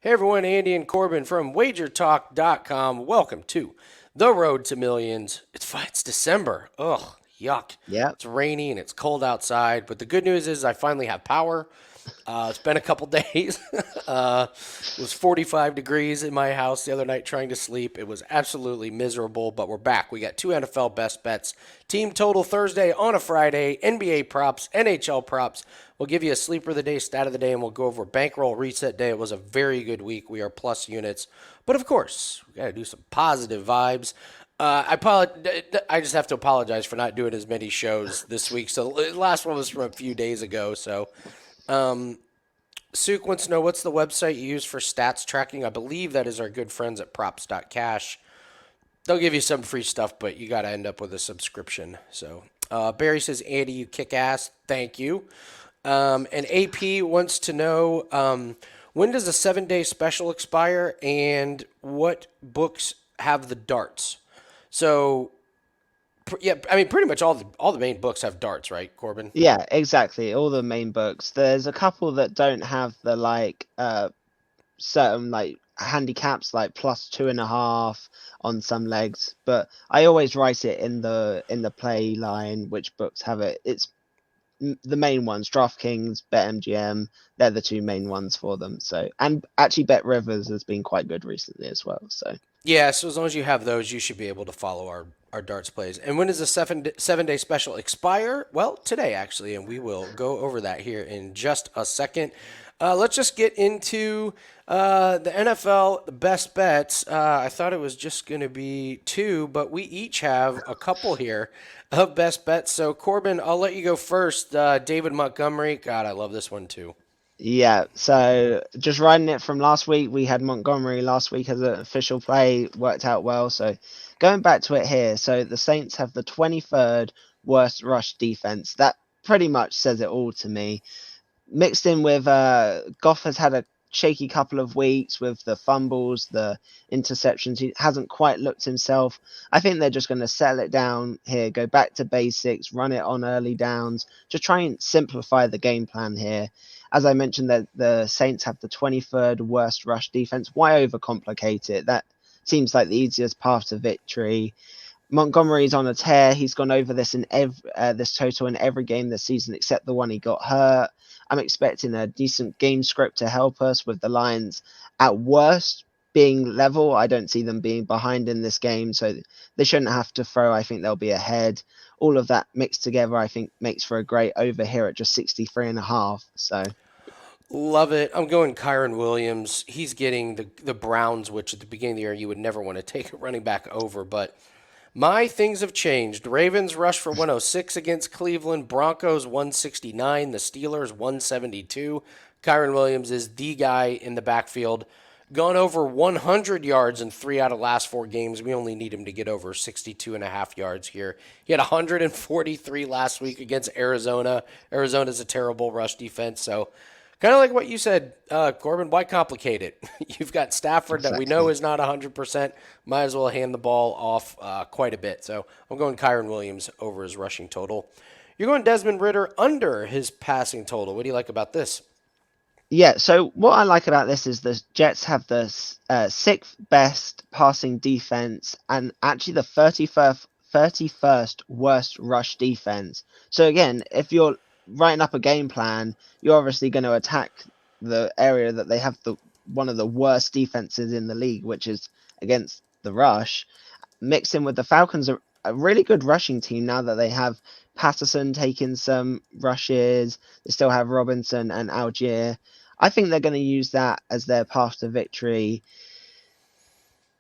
Hey everyone, Andy and Corbin from WagerTalk.com. Welcome to the Road to Millions. It's December. Ugh, yuck. Yeah, It's rainy and it's cold outside, but the good news is I finally have power. It's been a couple days. It was 45 degrees in my house the other night trying to sleep. It was absolutely miserable, but we're back. We got two NFL best bets, team total Thursday on a Friday, NBA props, NHL props. We'll give you a sleeper of the day, stat of the day, and we'll go over Bankroll Reset Day. It was a very good week. We are plus units. But of course, we got to do some positive vibes. I just have to apologize for not doing as many shows this week. So the last one was from a few days ago. So Suk wants to know what's the website you use for stats tracking. I believe that is our good friends at props.cash. They'll give you some free stuff, but you got to end up with a subscription. So Barry says, Andy, you kick ass. Thank you. And AP wants to know when does the 7-day special expire and what books have the darts? So, yeah, I mean, pretty much all the main books have darts, right, Corbin? yeah, exactly. All the main books. There's a couple that don't have the certain handicaps like +2.5 on some legs, but I always write it in the play line which books have it. It's the main ones, DraftKings, BetMGM, they're the two main ones for them. So, and actually Bet Rivers has been quite good recently as well. So, Yeah, so as long as you have those, you should be able to follow our darts plays. And when does the 7-day special expire? Well, today actually, and we will go over that here in just a second. Let's just get into the NFL the best bets. I thought it was just going to be two, but we each have a couple here of best bets. So Corbin, I'll let you go first. David Montgomery. God, I love this one too. yeah, so just riding it from last week, we had Montgomery last week as an official play, worked out well. So going back to it here, so the Saints have the 23rd worst rush defense. That pretty much says it all to me. Mixed in with Goff has had a shaky couple of weeks with the fumbles, the interceptions. He hasn't quite looked himself. I think they're just going to settle it down here, go back to basics, run it on early downs, just try and simplify the game plan here. As I mentioned, that the Saints have the 23rd worst rush defense. Why overcomplicate it? That seems like the easiest path to victory. Montgomery's on a tear. He's gone over this total in every game this season except the one he got hurt. I'm expecting a decent game script to help us with the Lions at worst being level. I don't see them being behind in this game, so they shouldn't have to throw. I think they'll be ahead. All of that mixed together, I think, makes for a great over here at just 63.5. So Love it. I'm going Kyron Williams. He's getting the Browns, which at the beginning of the year you would never want to take a running back over, but my things have changed. Ravens rush for 106 against Cleveland, Broncos 169, the Steelers 172. Kyron Williams is the guy in the backfield. Gone over 100 yards in 3 out of the last 4 games. We only need him to get over 62.5 yards here. He had 143 last week against Arizona. Arizona's a terrible rush defense, so kind of like what you said, Corbin, why complicate it? You've got Stafford that we know exactly. is not 100%. Might as well hand the ball off quite a bit. So I'm going Kyron Williams over his rushing total. You're going Desmond Ritter under his passing total. What do you like about this? Yeah, so what I like about this is the Jets have the sixth best passing defense and actually the 31st worst rush defense. So again, if you're writing up a game plan, you're obviously going to attack the area that they have the one of the worst defenses in the league, which is against the rush. Mixed in with the Falcons, are a really good rushing team now that they have Patterson taking some rushes. They still have Robinson and Algier. I think they're going to use that as their path to victory.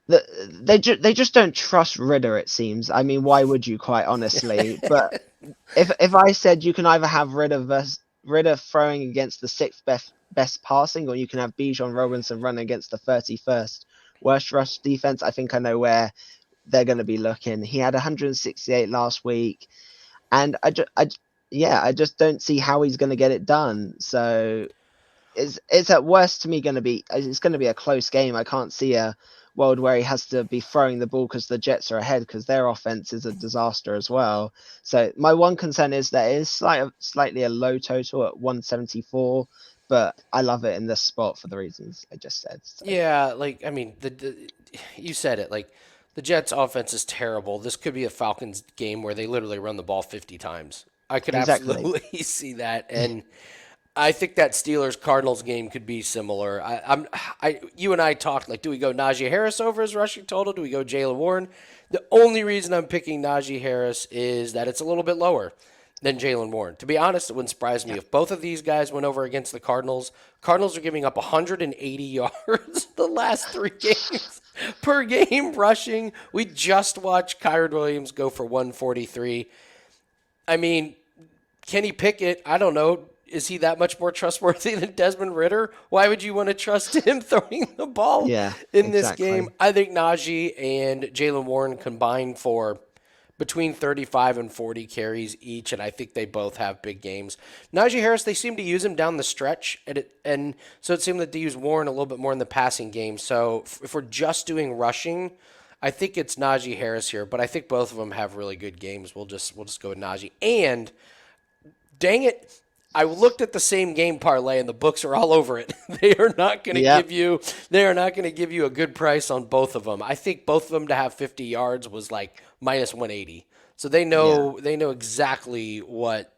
They just don't trust Ritter. It seems. I mean, why would you? Quite honestly, but if I said you can either have Ritter throwing against the sixth best passing, or you can have Bijan Robinson running against the 31st worst rush defense, I think I know where they're going to be looking. He had 168 last week, and yeah, I just don't see how he's going to get it done. So it's at worst to me going to be it's going to be a close game. I can't see a world where he has to be throwing the ball because the Jets are ahead because their offense is a disaster as well. So my one concern is that it is slightly a low total at 174. but I love it in this spot for the reasons I just said. So Yeah, like I mean, you said it. Like the Jets' offense is terrible. This could be a Falcons game where they literally run the ball 50 times. I could exactly. absolutely see that, and I think that Steelers Cardinals game could be similar. You and I talked like, do we go Najee Harris over his rushing total? Do we go Jalen Warren? The only reason I'm picking Najee Harris is that it's a little bit lower than Jalen Warren. To be honest, it wouldn't surprise me Yeah. if both of these guys went over against the Cardinals. Cardinals are giving up 180 yards the last 3 games per game rushing. We just watched Kyron Williams go for 143. I mean, Kenny Pickett, I don't know. Is he that much more trustworthy than Desmond Ritter? Why would you want to trust him throwing the ball Yeah, in this game? exactly. I think Najee and Jalen Warren combined for between 35 and 40 carries each, and I think they both have big games. Najee Harris, they seem to use him down the stretch, and so it seemed that they use Warren a little bit more in the passing game. So if we're just doing rushing, I think it's Najee Harris here, but I think both of them have really good games. We'll just go with Najee. And dang it, I looked at the same game parlay and the books are all over it. They are not going to Yep. give you they are not going to give you a good price on both of them. I think both of them to have 50 yards was like minus 180. So Yeah. they know exactly what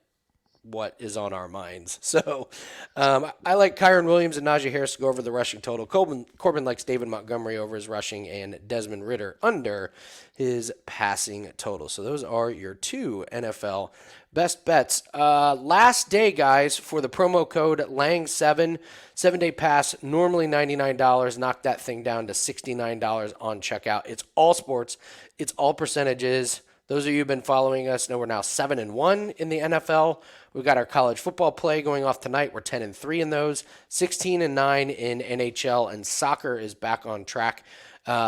is on our minds. So I like Kyron Williams and Najee Harris to go over the rushing total. Corbin likes David Montgomery over his rushing and Desmond Ritter under his passing total. So those are your two NFL best bets. Last day, guys, for the promo code Lang7, 7-day pass, normally $99. Knock that thing down to $69 on checkout. It's all sports. It's all percentages. Those of you who've been following us know we're now 7-1 in the NFL. We've got our college football play going off tonight. We're 10-3 in those, 16-9 in NHL, and soccer is back on track.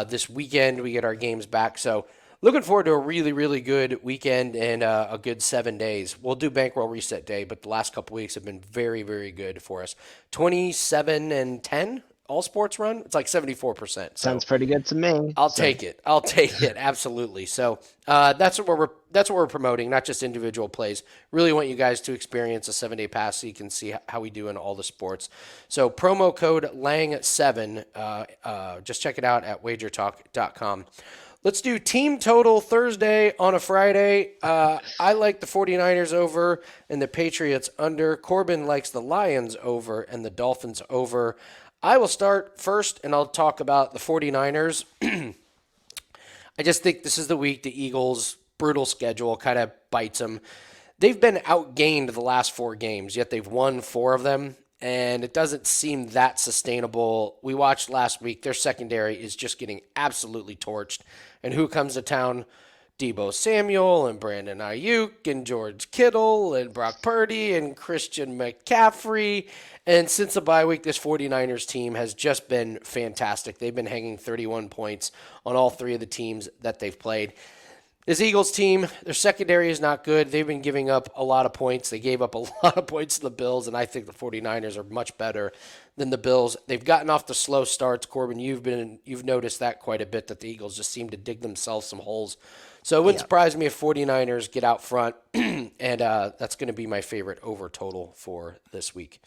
This weekend we get our games back. So looking forward to a really, really good weekend and a good 7 days. We'll do Bankroll Reset Day, but the last couple weeks have been very, very good for us. 27-10 all sports run. It's like 74%. So Sounds pretty good to me. I'll So take it. I'll take it. Absolutely. So that's what we're promoting, not just individual plays. Really want you guys to experience a 7-day pass so you can see how we do in all the sports. So promo code Lang7. Just check it out at WagerTalk.com. Let's do team total Thursday on a Friday. I like the 49ers over and the Patriots under. Corbin likes the Lions over and the Dolphins over. I will start first, and I'll talk about the 49ers. I just think this is the week the Eagles' brutal schedule kind of bites them. They've been outgained the last 4 games, yet they've won 4 of them, and it doesn't seem that sustainable. We watched last week, their secondary is just getting absolutely torched. And who comes to town? Debo Samuel and Brandon Ayuk and George Kittle and Brock Purdy and Christian McCaffrey. And since the bye week, this 49ers team has just been fantastic. They've been hanging 31 points on all 3 of the teams that they've played. This Eagles team, their secondary is not good. They've been giving up a lot of points. They gave up a lot of points to the Bills, and I think the 49ers are much better than the Bills. They've gotten off the slow starts. Corbin, you've noticed that quite a bit, that the Eagles just seem to dig themselves some holes. So it wouldn't yeah. surprise me if 49ers get out front, and that's going to be my favorite over total for this week.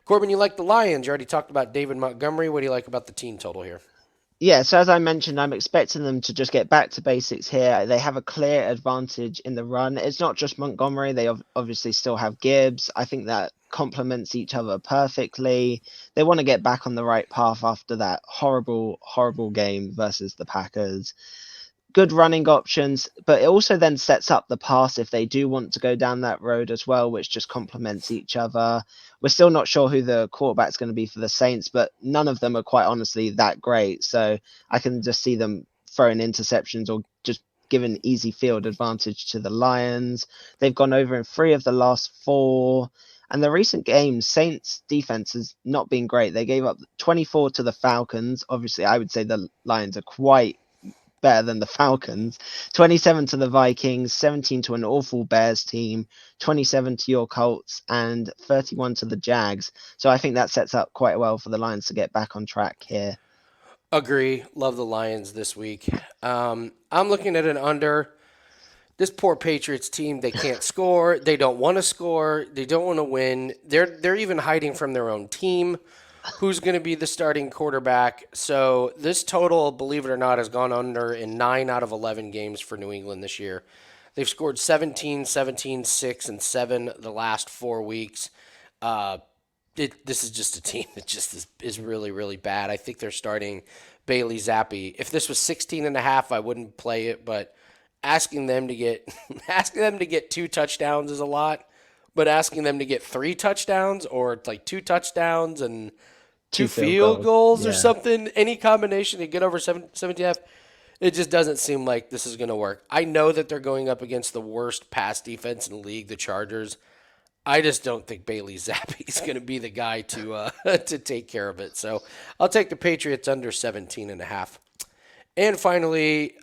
Corbin, you like the Lions. You already talked about David Montgomery. What do you like about the team total here? Yeah, so as I mentioned, I'm expecting them to just get back to basics here. They have a clear advantage in the run. It's not just Montgomery. They obviously still have Gibbs. I think that complements each other perfectly. They want to get back on the right path after that horrible, horrible game versus the Packers. Good running options, but it also then sets up the pass if they do want to go down that road as well, which just complements each other. We're still not sure who the quarterback's going to be for the Saints, but none of them are quite honestly that great. So I can just see them throwing interceptions or just giving easy field advantage to the Lions. They've gone over in 3 of the last 4. And the recent games, Saints defense has not been great. They gave up 24 to the Falcons. Obviously, I would say the Lions are quite better than the Falcons. 27 to the Vikings, 17 to an awful Bears team, 27 to your Colts, and 31 to the Jags. So I think that sets up quite well for the Lions to get back on track here. Agree. Love the Lions this week. I'm looking at an under. this poor Patriots team, they can't score. They don't want to score. They don't want to win. They're even hiding from their own team. Who's going to be the starting quarterback? So this total, believe it or not, has gone under in 9 out of 11 games for New England this year. They've scored 17, 17, 6, and 7 the last 4 weeks. This is just a team that just is really, really bad. I think they're starting Bailey Zappi. If this was 16 and a half, I wouldn't play it, but asking them to get asking them to get 2 touchdowns is a lot, but asking them to get 3 touchdowns or like 2 touchdowns and 2 Two field field goals. goals or Yeah. something, any combination to get over 17 it just doesn't seem like this is going to work. I know that they're going up against the worst pass defense in the league, the Chargers. I just don't think Bailey Zappi is going to be the guy to to take care of it. So I'll take the Patriots under 17 and a half. And finally,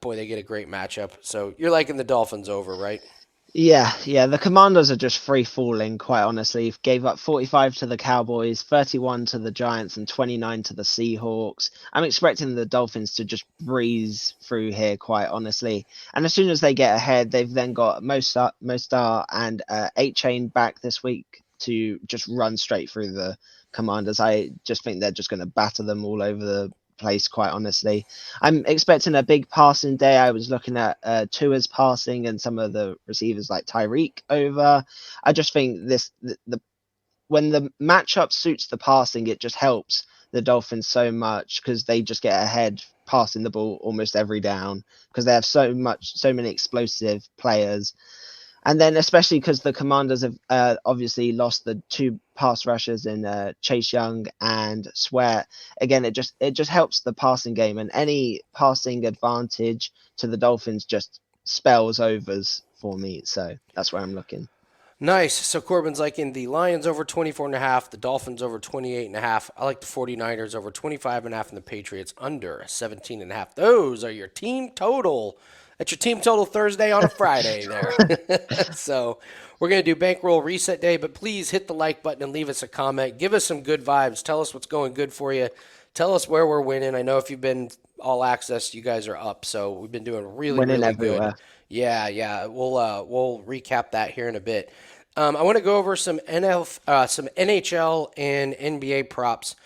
boy, they get a great matchup. So you're liking the Dolphins over, right? Yeah. The Commanders are just free falling, quite honestly. Gave up 45 to the Cowboys, 31 to the Giants, and 29 to the Seahawks. I'm expecting the Dolphins to just breeze through here, quite honestly. And as soon as they get ahead, they've then got Mostar and 8-Chain back this week to just run straight through the Commanders. I just think they're just going to batter them all over the place, quite honestly. I'm expecting a big passing day. I was looking at Tua's passing and some of the receivers like Tyreek over. I just think the when the matchup suits the passing, it just helps the Dolphins so much because they just get ahead passing the ball almost every down because they have so many explosive players. And then especially because the Commanders have obviously lost the 2 pass rushers in Chase Young and Sweat. Again, it just helps the passing game, and any passing advantage to the Dolphins just spells overs for me. So that's where I'm looking. Nice. So Corbin's liking the Lions over 24 and a half, the Dolphins over 28 and a half. I like the 49ers over 25 and a half, and the Patriots under 17 and a half. Those are your team total. That's your team total Thursday on a Friday there. So we're going to do Bankroll Reset Day, but please hit the like button and leave us a comment. Give us some good vibes. Tell us what's going good for you. Tell us where we're winning. I know if you've been all access, you guys are up. So we've been doing really, Winning really good. everywhere. Yeah. We'll recap that here in a bit. I want to go over some some NHL and NBA props.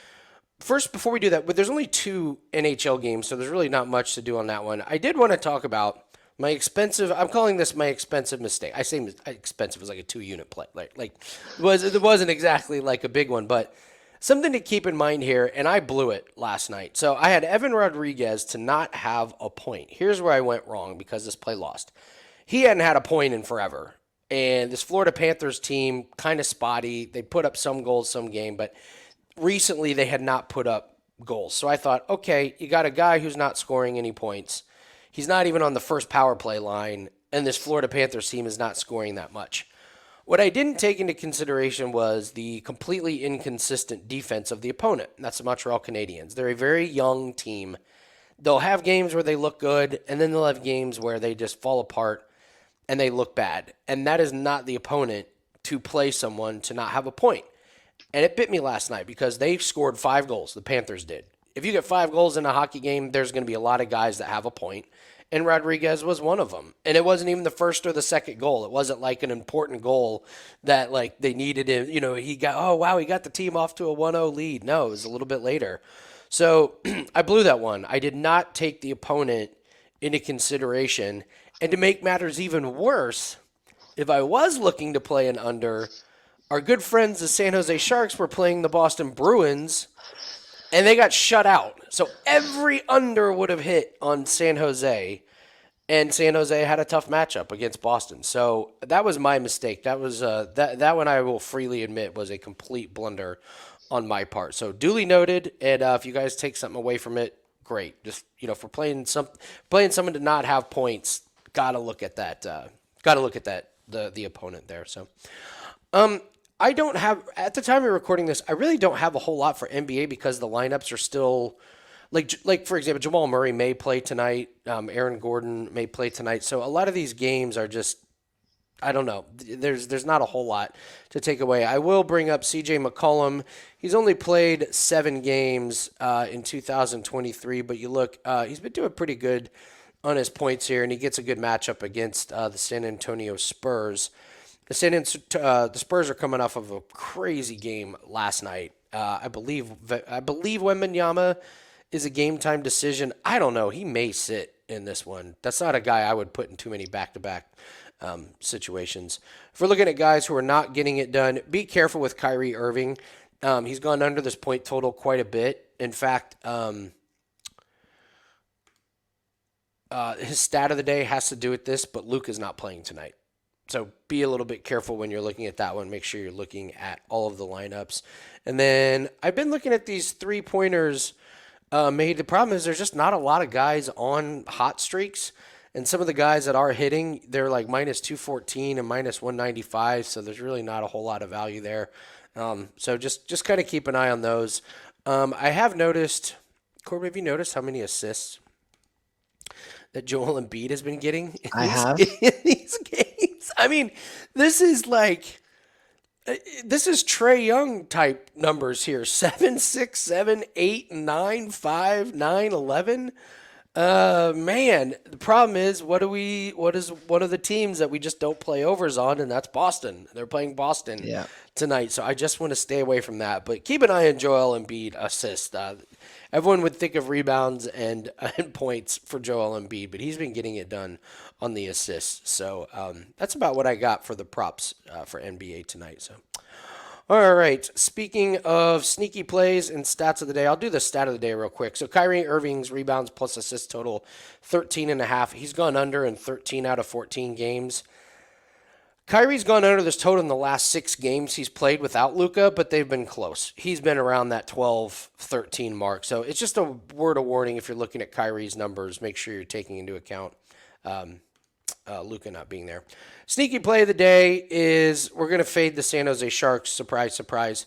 First, before we do that, but there's only 2 NHL games, so there's really not much to do on that one. I did want to talk about my expensive. I'm calling this my expensive mistake. I say expensive is like a 2-unit play, it wasn't exactly like a big one, but something to keep in mind here. And I blew it last night. So I had Evan Rodriguez to not have a point. Here's where I went wrong because this play lost. He hadn't had a point in forever. And this Florida Panthers team, kind of spotty. They put up some goals some game, but recently they had not put up goals. So I thought, okay, you got a guy who's not scoring any points. He's not even on the first power play line, and this Florida Panthers team is not scoring that much. What I didn't take into consideration was the completely inconsistent defense of the opponent. That's the Montreal Canadiens. They're a very young team. They'll have games where they look good, and then they'll have games where they just fall apart and they look bad. And that is not the opponent to play someone to not have a point. And it bit me last night because they scored 5 goals. The Panthers did. If you get 5 goals in a hockey game, there's going to be a lot of guys that have a point. And Rodriguez was one of them. And it wasn't even the first or the second goal. It wasn't like an important goal that like they needed him. You know, he got the team off to a 1-0 lead. No, it was a little bit later. So I blew that one. I did not take the opponent into consideration. And to make matters even worse, if I was looking to play an under, our good friends, the San Jose Sharks, were playing the Boston Bruins, and they got shut out. So every under would have hit on San Jose, and San Jose had a tough matchup against Boston. So that was my mistake. That was that one I will freely admit was a complete blunder on my part. So duly noted, and if you guys take something away from it, great. Just for playing someone to not have points, gotta look at that. The opponent there. So. I don't have, at the time of recording this, I really don't have a whole lot for NBA because the lineups are still, like for example, Jamal Murray may play tonight, Aaron Gordon may play tonight, so a lot of these games are just, I don't know, there's not a whole lot to take away. I will bring up CJ McCollum. He's only played 7 games in 2023, but you look, he's been doing pretty good on his points here, and he gets a good matchup against the San Antonio Spurs. The Spurs are coming off of a crazy game last night. I believe Wembanyama is a game time decision. I don't know. He may sit in this one. That's not a guy I would put in too many back to back situations. If we're looking at guys who are not getting it done, be careful with Kyrie Irving. He's gone under this point total quite a bit. In fact, his stat of the day has to do with this, but Luke is not playing tonight. So be a little bit careful when you're looking at that one. Make sure you're looking at all of the lineups. And then I've been looking at these 3-pointers made. The problem is there's just not a lot of guys on hot streaks. And some of the guys that are hitting, they're like minus 214 and minus 195. So there's really not a whole lot of value there. So just kind of keep an eye on those. I have noticed, Corbin, have you noticed how many assists that Joel Embiid has been getting in I these, have. in these games? I mean, this is like this is Trey Young type numbers here: 7, 6, 7, 8, 9, 5, 9, 11. Man, the problem is, what is one of the teams that we just don't play overs on, and that's Boston. They're playing Boston Yeah. tonight, so I just want to stay away from that. But keep an eye on Joel Embiid assist. Everyone would think of rebounds and points for Joel Embiid, but he's been getting it done on the assists. So that's about what I got for the props for NBA tonight. So. All right. Speaking of sneaky plays and stats of the day, I'll do the stat of the day real quick. So Kyrie Irving's rebounds plus assists total 13.5. He's gone under in 13 out of 14 games. Kyrie's gone under this total in the last 6 games he's played without Luka, but they've been close. He's been around that 12, 13 mark. So it's just a word of warning if you're looking at Kyrie's numbers. Make sure you're taking into account Luka not being there. Sneaky play of the day is we're going to fade the San Jose Sharks. Surprise, surprise.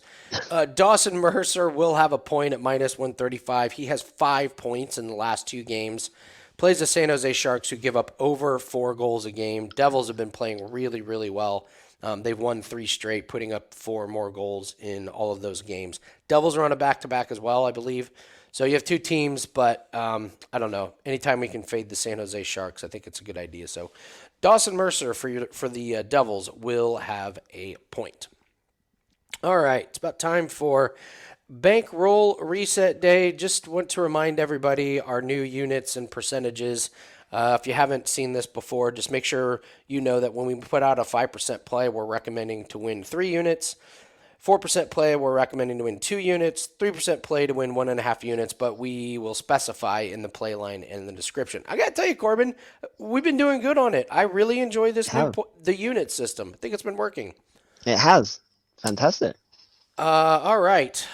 Dawson Mercer will have a point at minus 135. He has 5 points in the last 2 games. Plays the San Jose Sharks, who give up over 4 goals a game. Devils have been playing really, really well. They've won 3 straight, putting up 4 more goals in all of those games. Devils are on a back-to-back as well, I believe. So you have 2 teams, but I don't know. Anytime we can fade the San Jose Sharks, I think it's a good idea. So Dawson Mercer for the Devils will have a point. All right, it's about time for Bankroll Reset Day. Just want to remind everybody our new units and percentages. If you haven't seen this before, just make sure you know that when we put out a 5% play, we're recommending to win 3 units. 4% play, we're recommending to win 2 units. 3% play to win 1.5 units, but we will specify in the play line and in the description. I got to tell you, Corbin, we've been doing good on it. I really enjoy this Have. the unit system. I think it's been working. It has. Fantastic. All right.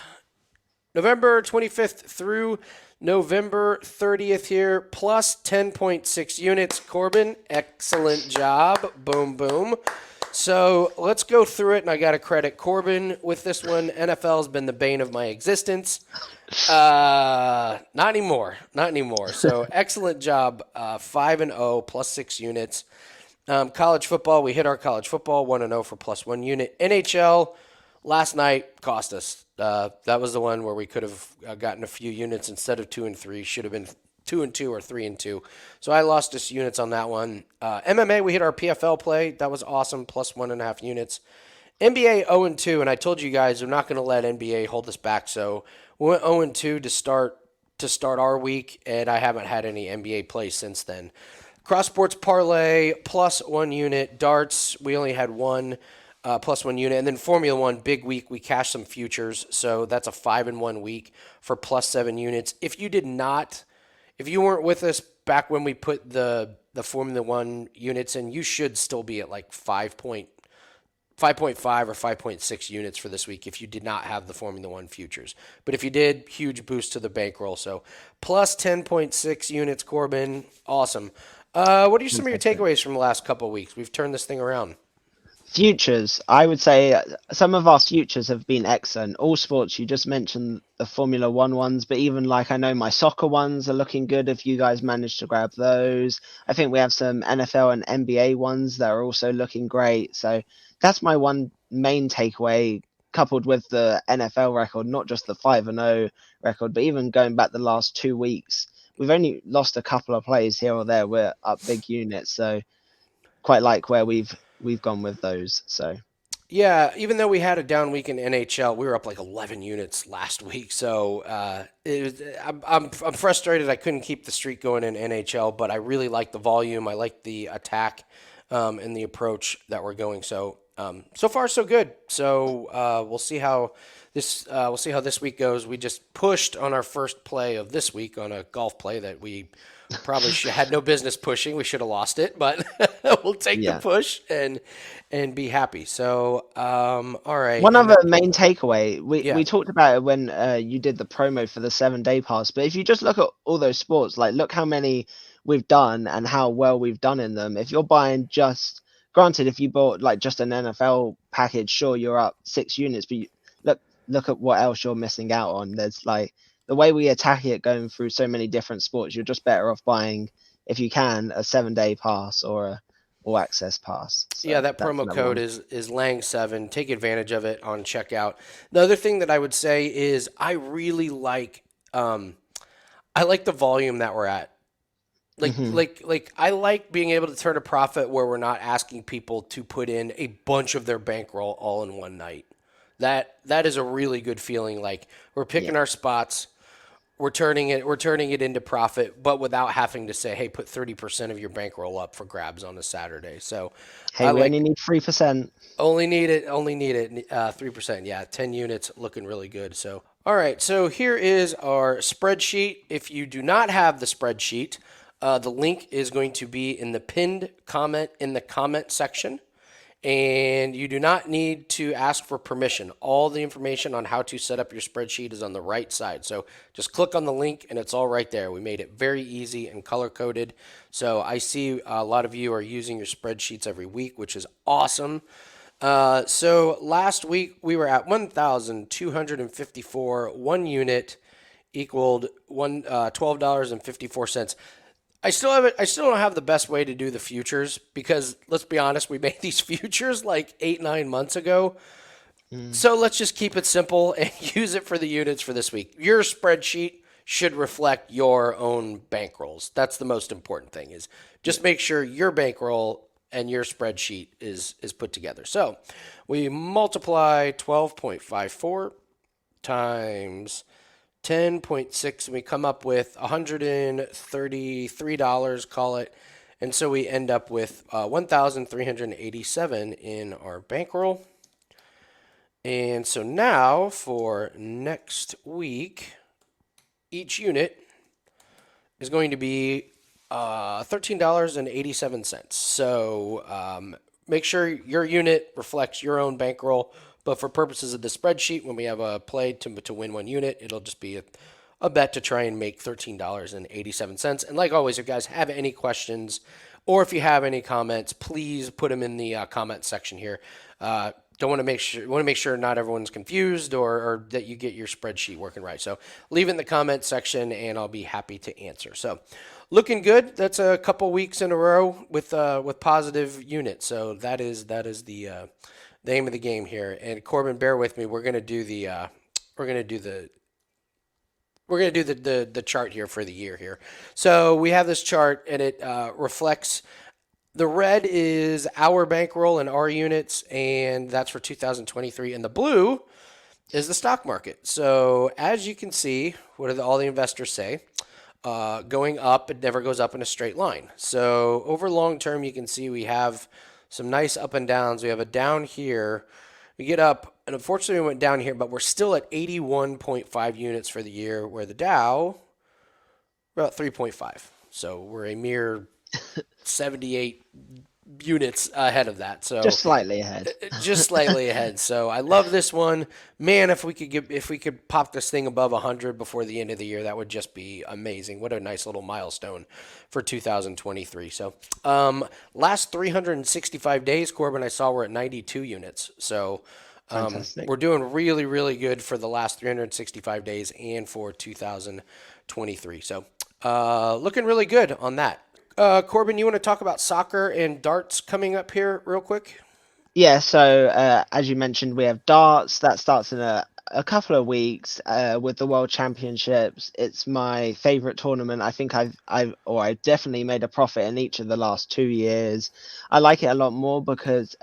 November 25th through November 30th here, plus 10.6 units. Corbin, excellent job. Boom, boom. So let's go through it, and I got to credit Corbin with this one. NFL has been the bane of my existence. Not anymore. Not anymore. So excellent job. 5-0, plus 6 units. College football, we hit our college football, 1-0 for plus 1 unit. NHL, last night, cost us. That was the one where we could have gotten a few units instead of 2 and 3. Should have been 2 and 2 or 3 and 2. So I lost just units on that one. MMA, we hit our PFL play. That was awesome, plus 1.5 units. NBA 0 and 2, and I told you guys we're not going to let NBA hold us back. So we went 0 and 2 to start our week, and I haven't had any NBA play since then. Cross sports parlay plus 1 unit. Darts, we only had 1. Plus 1 unit. And then Formula One, big week. We cashed some futures. So that's a 5-1 week for plus 7 units. If you weren't with us back when we put the Formula One units in, you should still be at like 5.5 or 5.6 units for this week if you did not have the Formula One futures. But if you did, huge boost to the bankroll. So plus 10.6 units, Corbin. Awesome. What are some of your takeaways from the last couple of weeks? We've turned this thing around. Futures, I would say some of our futures have been excellent. All sports, you just mentioned the Formula One ones, but even like I know my soccer ones are looking good if you guys managed to grab those. I think we have some NFL and NBA ones that are also looking great. So that's my one main takeaway, coupled with the NFL record, not just the 5-0 record, but even going back the last 2 weeks. we've only lost a couple of plays here or there. We're up big units, so quite like where we've gone with those. So Yeah, even though we had a down week in NHL, we were up like 11 units last week. So I'm frustrated I couldn't keep the streak going in NHL, but I really like the volume. I like the attack and the approach that we're going. So so far so good. So we'll see how this week goes. We just pushed on our first play of this week on a golf play that we probably had no business pushing. We should have lost it, but we'll take the yeah. push and be happy. So, all right, One and other that, main takeaway, we yeah, talked about it when you did the promo for the 7 day pass, but if you just look at all those sports, like look how many we've done and how well we've done in them. If you're buying just, granted, if you bought like just an NFL package, sure you're up 6 units, but look at what else you're missing out on. There's like the way we attack it going through so many different sports, you're just better off buying, if you can, a 7 day pass or a all access pass. yeah, So that that's promo another code one. is Lang7. Take advantage of it on checkout. The other thing that I would say is I really um, I like the volume that we're at. Hmm. Like I like being able to turn a profit where we're not asking people to put in a bunch of their bankroll all in one night. That is a really good feeling. Like we're Yeah. picking our spots, we're turning it into profit, but without having to say, hey, put 30% of your bankroll up for grabs on a Saturday. So Hey, I we only like need 3%. only need it 3%. Yeah, 10 units looking really good. So all right, so here is our spreadsheet. If you do not have the spreadsheet, the link is going to be in the pinned comment in the comment section. And you do not need to ask for permission. All the information on how to set up your spreadsheet is on the right side. So just click on the link and it's all right there. We made it very easy and color coded. So I see a lot of you are using your spreadsheets every week, which is awesome. So last week we were at 1,254. One unit equaled $12.54. I still have it. I still don't have the best way to do the futures because let's be honest, we made these futures like 8, 9 months ago. Mm. So let's just keep it simple and use it for the units for this week. Your spreadsheet should reflect your own bankrolls. That's the most important thing is Yeah. just make sure your bankroll and your spreadsheet is put together. So we multiply 12.54 times 10.6 and we come up with $133, call it. And so we end up with 1,387 in our bankroll. And so now for next week, each unit is going to be $13.87. So make sure your unit reflects your own bankroll. But for purposes of the spreadsheet, when we have a play to win one unit, it'll just be a bet to try and make $13.87. And like always, if you guys have any questions or if you have any comments, please put them in the comment section here. Don't want to make sure not everyone's confused or that you get your spreadsheet working right. So leave it in the comment section and I'll be happy to answer. So looking good. That's a couple weeks in a row with positive units. So that is the aim of the game here. And Corbin, bear with me. We're gonna do the the chart here for the year here. So we have this chart and it reflects the red is our bankroll and our units, and that's for 2023. And the blue is the stock market. So as you can see, what do all the investors say? Going up, it never goes up in a straight line. So over long term, you can see we have some nice up and downs. We have a down here. We get up, and unfortunately, we went down here, but we're still at 81.5 units for the year, where the Dow, we're about 3.5. So we're a mere 78 units ahead of that. So Just slightly ahead. just slightly ahead. So I love this one, man. If we could pop this thing above 100 before the end of the year, that would just be amazing. What a nice little milestone for 2023. So last 365 days, Corbin, I saw we're at 92 units. So Fantastic. we're doing really, really good for the last 365 days and for 2023. So looking really good on that. Corbin, you want to talk about soccer and darts coming up here real quick? Yeah, so as you mentioned, we have darts that starts in a couple of weeks with the World Championships. It's my favorite tournament. I think I've definitely made a profit in each of the last 2 years. I like it a lot more because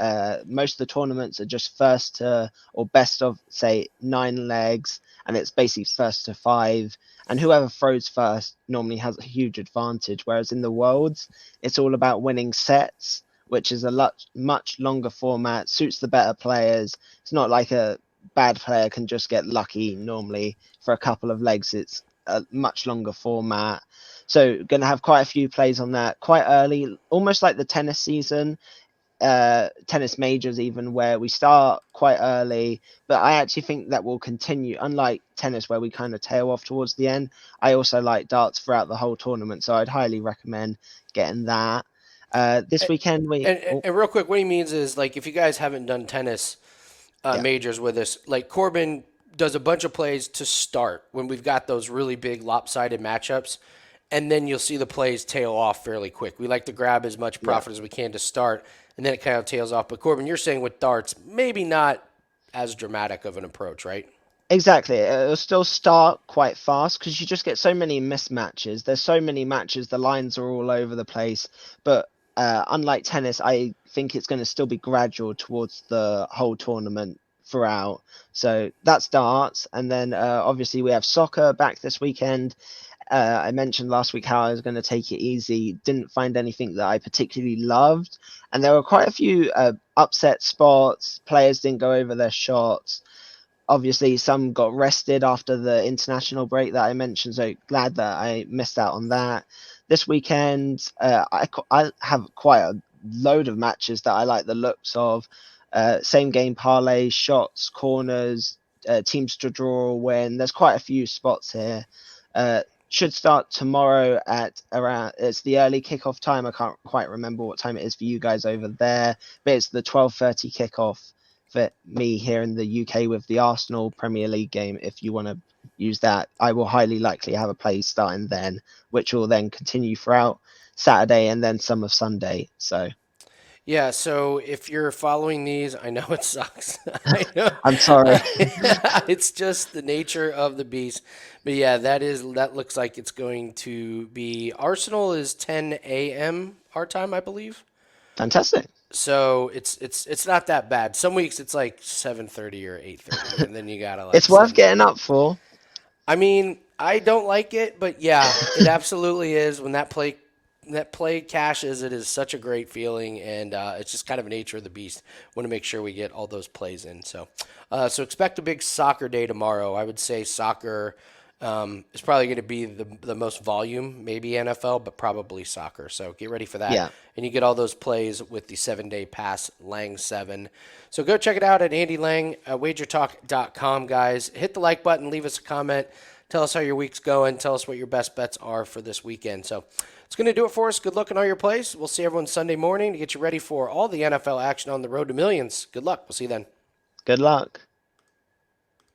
most of the tournaments are just first to or best of say 9 legs, and it's basically first to five. And whoever throws first normally has a huge advantage. Whereas in the Worlds, it's all about winning sets, which is a much longer format, suits the better players. It's not like a bad player can just get lucky normally for a couple of legs. It's a much longer format. So going to have quite a few plays on that quite early, almost like the tennis season, tennis majors even, where we start quite early. But I actually think that will continue, unlike tennis where we kind of tail off towards the end. I also like darts throughout the whole tournament, so I'd highly recommend getting that. This weekend we And real quick, what he means is like if you guys haven't done tennis yeah. majors with us, like Corbin does a bunch of plays to start when we've got those really big lopsided matchups, and then you'll see the plays tail off fairly quick. We like to grab as much Yeah. profit as we can to start, and then it kind of tails off. But Corbin, you're saying with darts, maybe not as dramatic of an approach, right? Exactly. It'll still start quite fast because you just get so many mismatches. There's so many matches, the lines are all over the place. But unlike tennis, I think it's going to still be gradual towards the whole tournament throughout. So that's darts. And then obviously we have soccer back this weekend. I mentioned last week how I was going to take it easy. Didn't find anything that I particularly loved. And there were quite a few upset spots. Players didn't go over their shots. Obviously, some got rested after the international break that I mentioned, so glad that I missed out on that. This weekend, I have quite a load of matches that I like the looks of. Same game parlay, shots, corners, teams to draw or win. There's quite a few spots here. Should start tomorrow at around, it's the early kickoff time. I can't quite remember what time it is for you guys over there, but it's the 12:30 kickoff for me here in the UK with the Arsenal Premier League game. If you want to use that, I will highly likely have a play starting then, which will then continue throughout Saturday and then some of Sunday. So Yeah, so if you're following these, I know it sucks. I know I'm sorry. it's just the nature of the beast. But yeah, that looks like it's going to be Arsenal is 10 a.m. our time, I believe. Fantastic. So it's not that bad. Some weeks it's like 7:30 or 8:30, and then you gotta like It's worth send. getting up for. I mean, I don't like it, but yeah, it absolutely is. When that play cashes, it is such a great feeling, and it's just kind of a nature of the beast. Want to make sure we get all those plays in. So expect a big soccer day tomorrow. I would say soccer is probably going to be the most volume, maybe NFL, but probably soccer. So get ready for that, Yeah. and you get all those plays with the 7-day pass Lang 7. So go check it out at Andy Lang, WagerTalk.com, guys. Hit the like button, leave us a comment. Tell us how your week's going. Tell us what your best bets are for this weekend. So it's going to do it for us. Good luck on all your plays. We'll see everyone Sunday morning to get you ready for all the NFL action on the road to millions. Good luck. We'll see you then. Good luck.